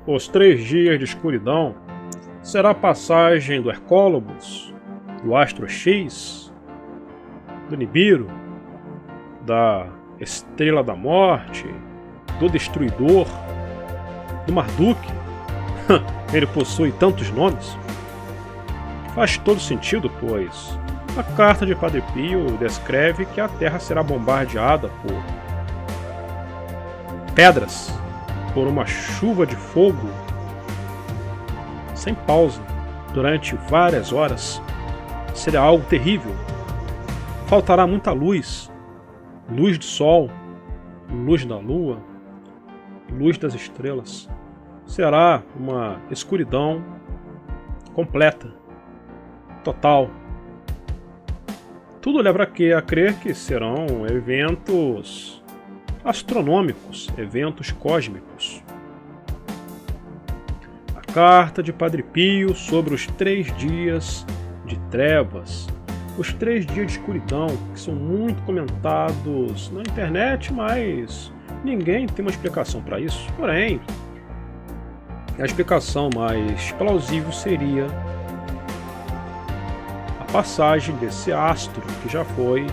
Os 3 dias de escuridão será a passagem do Hercólobos, do Astro X, do Nibiru, da Estrela da Morte, do Destruidor, do Marduk. Ele possui tantos nomes. Faz todo sentido, pois a carta de Padre Pio descreve que a Terra será bombardeada por pedras, por uma chuva de fogo, sem pausa, durante várias horas. Será algo terrível. Faltará muita luz, luz do sol, luz da lua, luz das estrelas. Será uma escuridão completa, total. Tudo leva a crer que serão eventos astronômicos, eventos cósmicos. A carta de Padre Pio sobre os 3 dias de trevas, os 3 dias de escuridão, que são muito comentados na internet, mas ninguém tem uma explicação para isso. Porém, a explicação mais plausível seria a passagem desse astro que já foi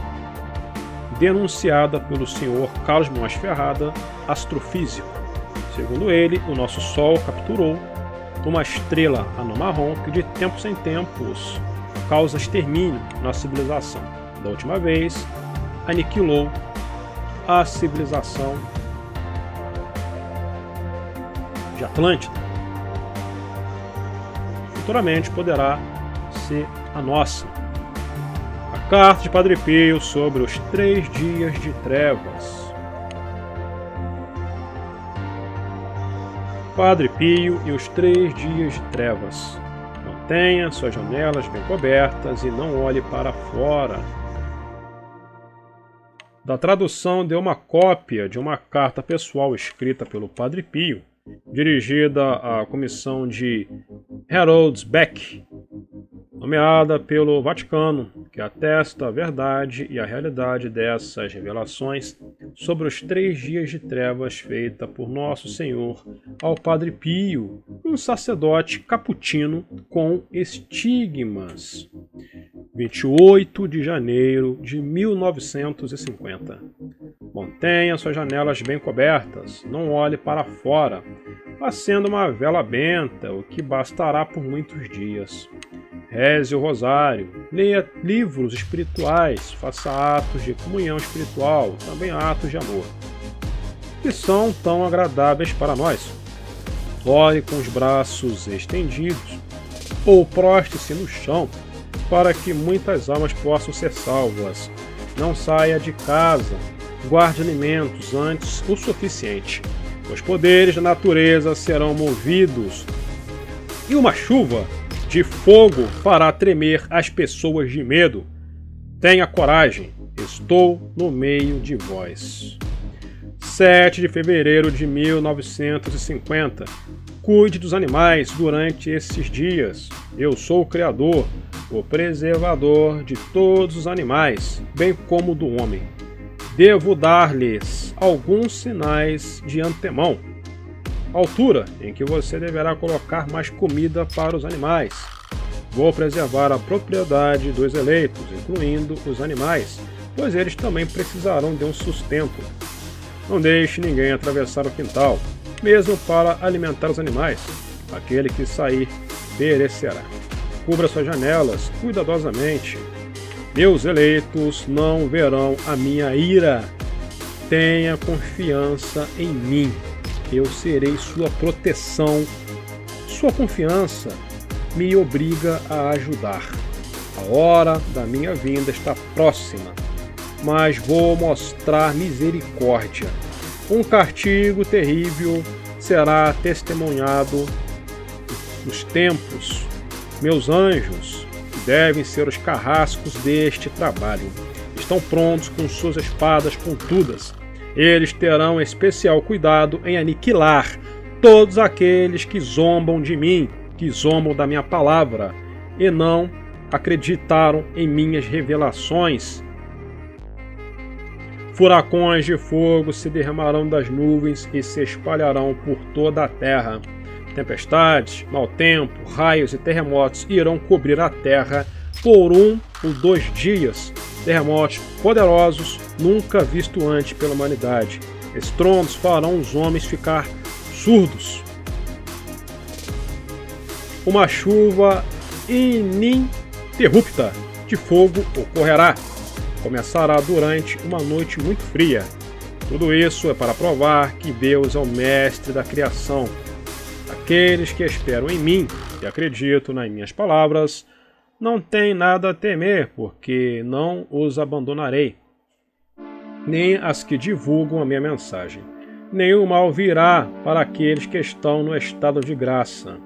denunciada pelo senhor Carlos Moas Ferrada, astrofísico. Segundo ele, o nosso Sol capturou uma estrela anã-marrom que de tempos em tempos causa extermínio na civilização. Da última vez, aniquilou a civilização de Atlântida. Futuramente poderá ser a nossa. A carta de Padre Pio sobre os 3 dias de trevas. Padre Pio e os 3 dias de trevas. Mantenha suas janelas bem cobertas e não olhe para fora. Da tradução de uma cópia de uma carta pessoal escrita pelo Padre Pio, dirigida à comissão de Harold Beck, nomeada pelo Vaticano, que atesta a verdade e a realidade dessas revelações sobre os 3 dias de trevas feita por Nosso Senhor ao Padre Pio, um sacerdote caputino com estigmas. 28 de janeiro de 1950. Mantenha suas janelas bem cobertas, não olhe para fora. Acenda uma vela benta, o que bastará por muitos dias. Reze o rosário, leia livros espirituais, faça atos de comunhão espiritual, também atos de amor, que são tão agradáveis para nós. Ore com os braços estendidos ou proste-se no chão para que muitas almas possam ser salvas. Não saia de casa, guarde alimentos antes o suficiente. Os poderes da natureza serão movidos e uma chuva de fogo fará tremer as pessoas de medo. Tenha coragem, estou no meio de vós. 7 de fevereiro de 1950. Cuide dos animais durante esses dias. Eu sou o Criador, o preservador de todos os animais, bem como do homem. Devo dar-lhes alguns sinais de antemão. Altura em que você deverá colocar mais comida para os animais. Vou preservar a propriedade dos eleitos, incluindo os animais, pois eles também precisarão de um sustento. Não deixe ninguém atravessar o quintal, mesmo para alimentar os animais. Aquele que sair perecerá. Cubra suas janelas cuidadosamente. Meus eleitos não verão a minha ira. Tenha confiança em mim. Eu serei sua proteção. Sua confiança me obriga a ajudar. A hora da minha vinda está próxima, mas vou mostrar misericórdia. Um castigo terrível será testemunhado nos tempos. Meus anjos, que devem ser os carrascos deste trabalho, estão prontos com suas espadas pontudas. Eles terão especial cuidado em aniquilar todos aqueles que zombam de mim, que zombam da minha palavra, e não acreditaram em minhas revelações. Furacões de fogo se derramarão das nuvens e se espalharão por toda a terra. Tempestades, mau tempo, raios e terremotos irão cobrir a terra por 1 ou 2 dias. Terremotos poderosos nunca vistos antes pela humanidade. Estrondos farão os homens ficar surdos. Uma chuva ininterrupta de fogo ocorrerá. Começará durante uma noite muito fria. Tudo isso é para provar que Deus é o mestre da criação. Aqueles que esperam em mim e acreditam nas minhas palavras não têm nada a temer, porque não os abandonarei, nem as que divulgam a minha mensagem. Nenhum mal virá para aqueles que estão no estado de graça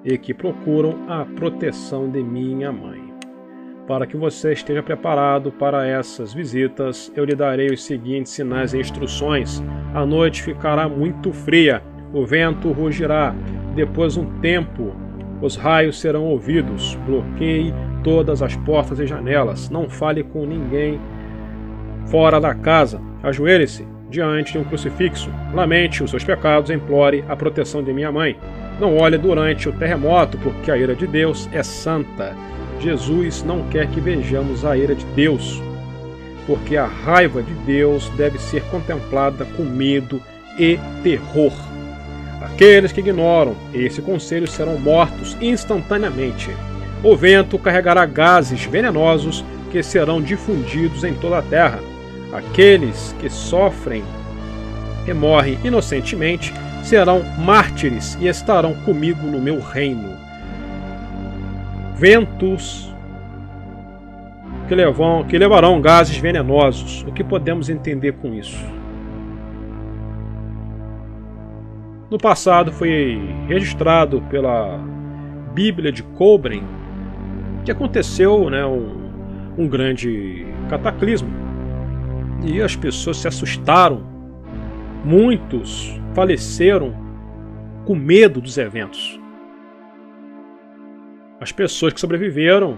e que procuram a proteção de minha mãe. Para que você esteja preparado para essas visitas, eu lhe darei os seguintes sinais e instruções. A noite ficará muito fria, o vento rugirá. Depois de um tempo, os raios serão ouvidos. Bloqueie todas as portas e janelas. Não fale com ninguém fora da casa. Ajoelhe-se diante de um crucifixo. Lamente os seus pecados e implore a proteção de minha mãe. Não olhe durante o terremoto, porque a ira de Deus é santa. Jesus não quer que vejamos a ira de Deus, porque a raiva de Deus deve ser contemplada com medo e terror. Aqueles que ignoram esse conselho serão mortos instantaneamente. O vento carregará gases venenosos que serão difundidos em toda a terra. Aqueles que sofrem e morrem inocentemente serão mártires e estarão comigo no meu reino. Ventos que levarão gases venenosos. O que podemos entender com isso? No passado foi registrado pela Bíblia de Cobren que aconteceu, um grande cataclismo e as pessoas se assustaram. Muitos faleceram com medo dos eventos. As pessoas que sobreviveram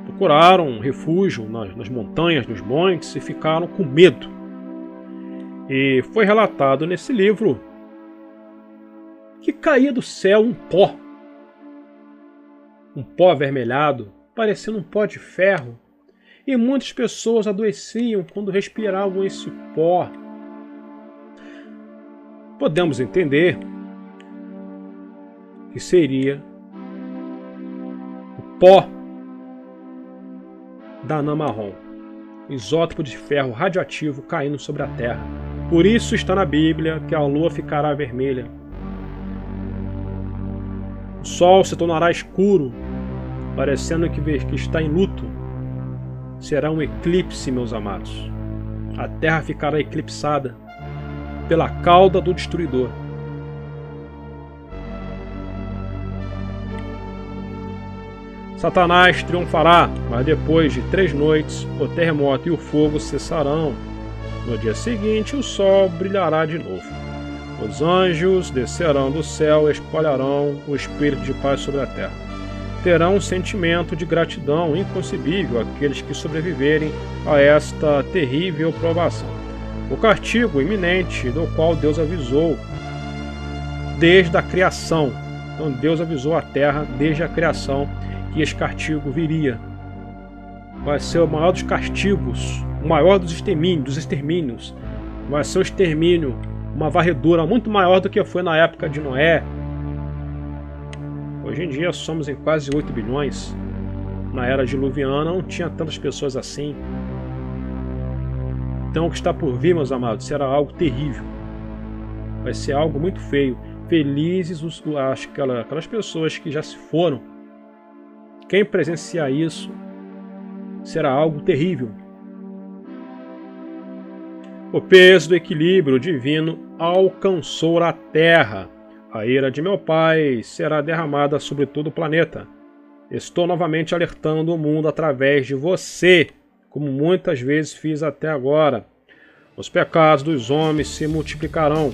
procuraram refúgio nas montanhas, nos montes e ficaram com medo. E foi relatado nesse livro que caía do céu um pó avermelhado, parecendo um pó de ferro, e muitas pessoas adoeciam quando respiravam esse pó. Podemos entender que seria pó da anã marrom, isótopo de ferro radioativo caindo sobre a Terra. Por isso está na Bíblia que a lua ficará vermelha. O sol se tornará escuro, parecendo que está em luto. Será um eclipse, meus amados. A Terra ficará eclipsada pela cauda do destruidor. Satanás triunfará, mas depois de 3 noites, o terremoto e o fogo cessarão. No dia seguinte, o sol brilhará de novo. Os anjos descerão do céu e espalharão o espírito de paz sobre a terra. Terão um sentimento de gratidão inconcebível aqueles que sobreviverem a esta terrível provação. O castigo iminente do qual Deus avisou desde a criação. Então Deus avisou a terra desde a criação que esse castigo viria. Vai ser o maior dos castigos, o maior dos extermínios. Vai ser o extermínio, uma varredura muito maior do que foi na época de Noé. Hoje em dia somos em quase 8 bilhões. Na era diluviana não tinha tantas pessoas assim. Então o que está por vir, meus amados, será algo terrível. Vai ser algo muito feio. Felizes aquelas pessoas que já se foram. Quem presenciar isso será algo terrível. O peso do equilíbrio divino alcançou a terra. A ira de meu Pai será derramada sobre todo o planeta. Estou novamente alertando o mundo através de você, como muitas vezes fiz até agora. Os pecados dos homens se multiplicarão,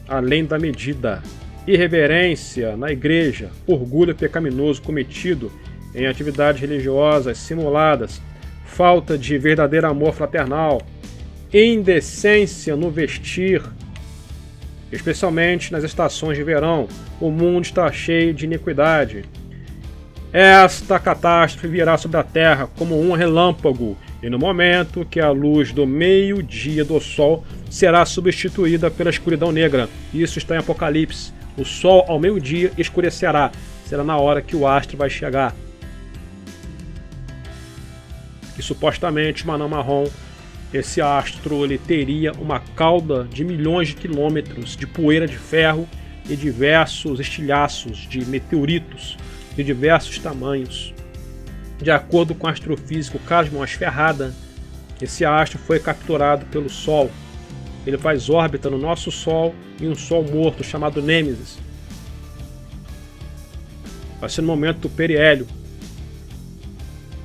além da medida. Irreverência na igreja, orgulho pecaminoso cometido em atividades religiosas simuladas, falta de verdadeiro amor fraternal, indecência no vestir, especialmente nas estações de verão. O mundo está cheio de iniquidade. Esta catástrofe virá sobre a terra como um relâmpago, e no momento que a luz do meio-dia do sol será substituída pela escuridão negra. Isso está em Apocalipse. O sol ao meio-dia escurecerá. Será na hora que o astro vai chegar. E supostamente uma anã marrom, esse astro ele teria uma cauda de milhões de quilômetros de poeira de ferro e diversos estilhaços de meteoritos de diversos tamanhos. De acordo com o astrofísico Cosmos Ferrada, esse astro foi capturado pelo Sol. Ele faz órbita no nosso Sol em um Sol morto chamado Nêmesis. Vai ser no momento do periélio.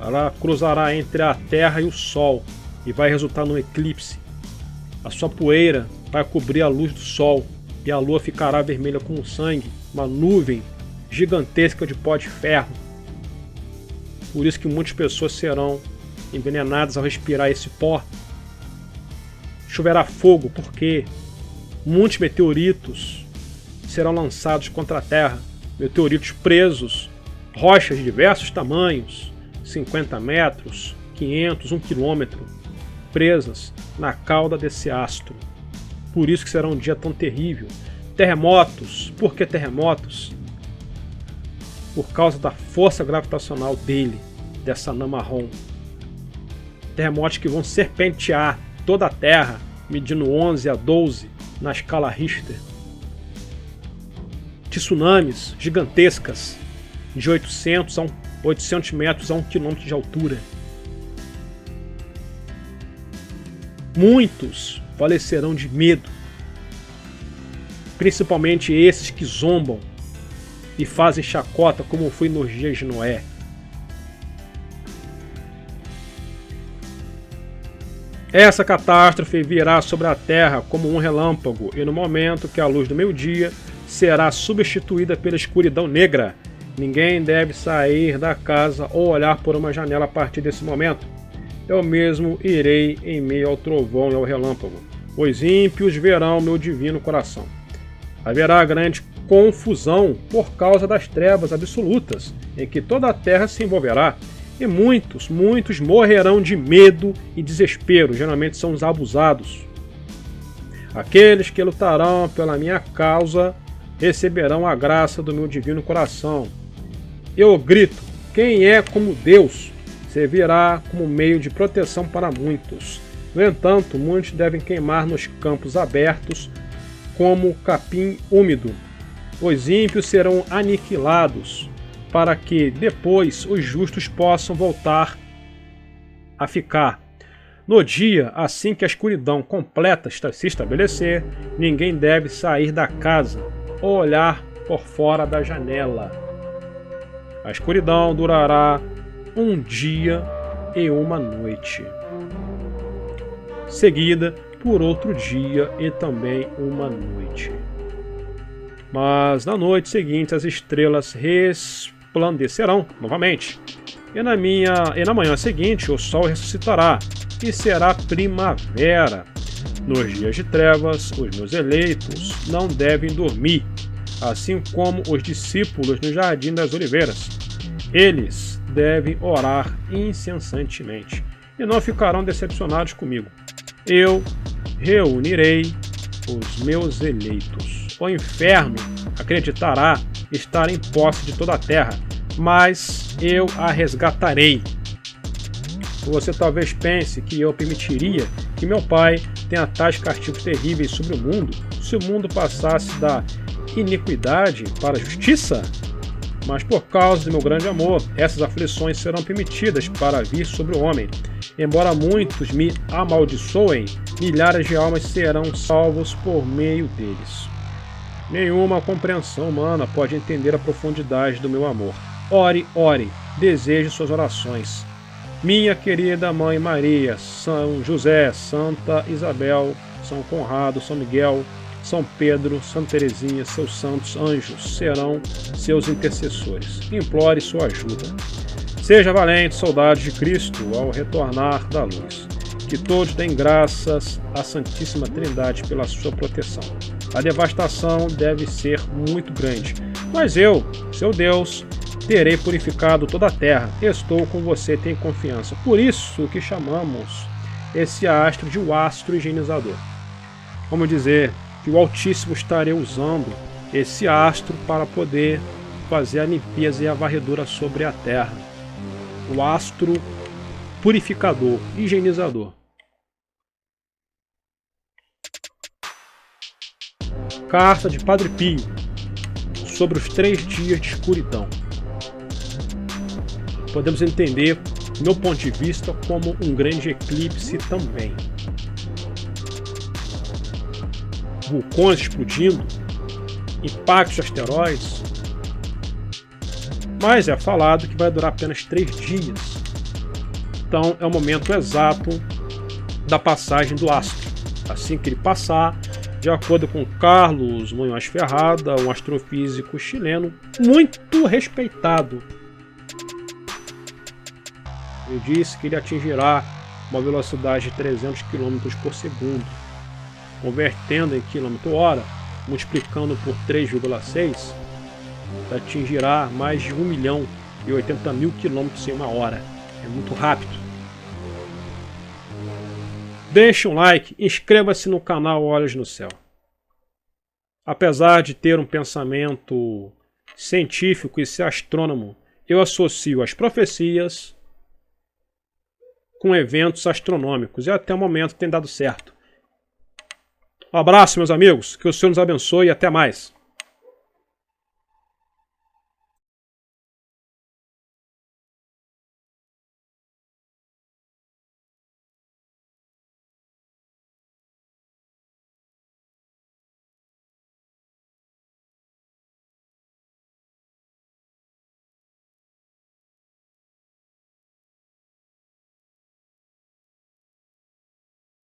Ela cruzará entre a Terra e o Sol e vai resultar num eclipse. A sua poeira vai cobrir a luz do Sol e a Lua ficará vermelha como sangue, uma nuvem gigantesca de pó de ferro. Por isso que muitas pessoas serão envenenadas ao respirar esse pó. Choverá fogo porque muitos meteoritos serão lançados contra a Terra. Meteoritos presos, rochas de diversos tamanhos, 50 metros, 500, 1 quilômetro, presas na cauda desse astro. Por isso que será um dia tão terrível. Terremotos. Por que terremotos? Por causa da força gravitacional dele, dessa anã marrom. Terremotos que vão serpentear toda a Terra, medindo 11 a 12 na escala Richter. Tsunamis gigantescas, de 800 metros a 1 quilômetro de altura. Muitos falecerão de medo, principalmente esses que zombam e fazem chacota, como foi nos dias de Noé. Essa catástrofe virá sobre a terra como um relâmpago, e no momento que a luz do meio-dia será substituída pela escuridão negra. Ninguém deve sair da casa ou olhar por uma janela a partir desse momento. Eu mesmo irei em meio ao trovão e ao relâmpago. Os ímpios verão meu divino coração. Haverá grande confusão por causa das trevas absolutas, em que toda a terra se envolverá, e muitos morrerão de medo e desespero, geralmente são os abusados. Aqueles que lutarão pela minha causa receberão a graça do meu divino coração. Eu grito, quem é como Deus? Servirá como meio de proteção para muitos. No entanto, muitos devem queimar nos campos abertos como capim úmido. Os ímpios serão aniquilados, para que depois os justos possam voltar a ficar. No dia, assim que a escuridão completa se estabelecer, ninguém deve sair da casa ou olhar por fora da janela. A escuridão durará um dia e uma noite, seguida por outro dia e também uma noite. Mas na noite seguinte as estrelas resplandecerão novamente, e na manhã seguinte o sol ressuscitará, e será primavera. Nos dias de trevas, os meus eleitos não devem dormir, assim como os discípulos no Jardim das Oliveiras. Eles devem orar incessantemente, e não ficarão decepcionados comigo. Eu reunirei os meus eleitos. O inferno acreditará estar em posse de toda a terra, mas eu a resgatarei. Você talvez pense que eu permitiria que meu pai tenha tais castigos terríveis sobre o mundo, se o mundo passasse da iniquidade para a justiça? Mas por causa do meu grande amor, essas aflições serão permitidas para vir sobre o homem. Embora muitos me amaldiçoem, milhares de almas serão salvos por meio deles. Nenhuma compreensão humana pode entender a profundidade do meu amor. Ore, ore, deseje suas orações. Minha querida Mãe Maria, São José, Santa Isabel, São Conrado, São Miguel, São Pedro, Santa Teresinha, seus santos anjos serão seus intercessores. Implore sua ajuda. Seja valente, soldado de Cristo, ao retornar da luz. Que todos deem graças à Santíssima Trindade pela sua proteção. a devastação deve ser muito grande. Mas eu, seu Deus, terei purificado toda a terra. Estou com você, tenho confiança. Por isso que chamamos esse astro de o astro higienizador. Vamos dizer que o Altíssimo estaria usando esse astro para poder fazer a limpeza e a varredura sobre a terra. O astro purificador, higienizador. Carta de Padre Pio sobre os 3 dias de escuridão. Podemos entender, do meu ponto de vista, como um grande eclipse também. Vulcões explodindo, impactos de asteroides, mas é falado que vai durar apenas 3 dias. Então é o momento exato da passagem do astro. Assim que ele passar, de acordo com Carlos Munhoz Ferrada, um astrofísico chileno muito respeitado, ele disse que ele atingirá uma velocidade de 300 km por segundo, convertendo em km/h, multiplicando por 3,6, atingirá mais de 1.080.000 km em uma hora. É muito rápido. Deixe um like, inscreva-se no canal Olhos no Céu. Apesar de ter um pensamento científico e ser astrônomo, eu associo as profecias com eventos astronômicos e até o momento tem dado certo. Um abraço, meus amigos, que o Senhor nos abençoe e até mais.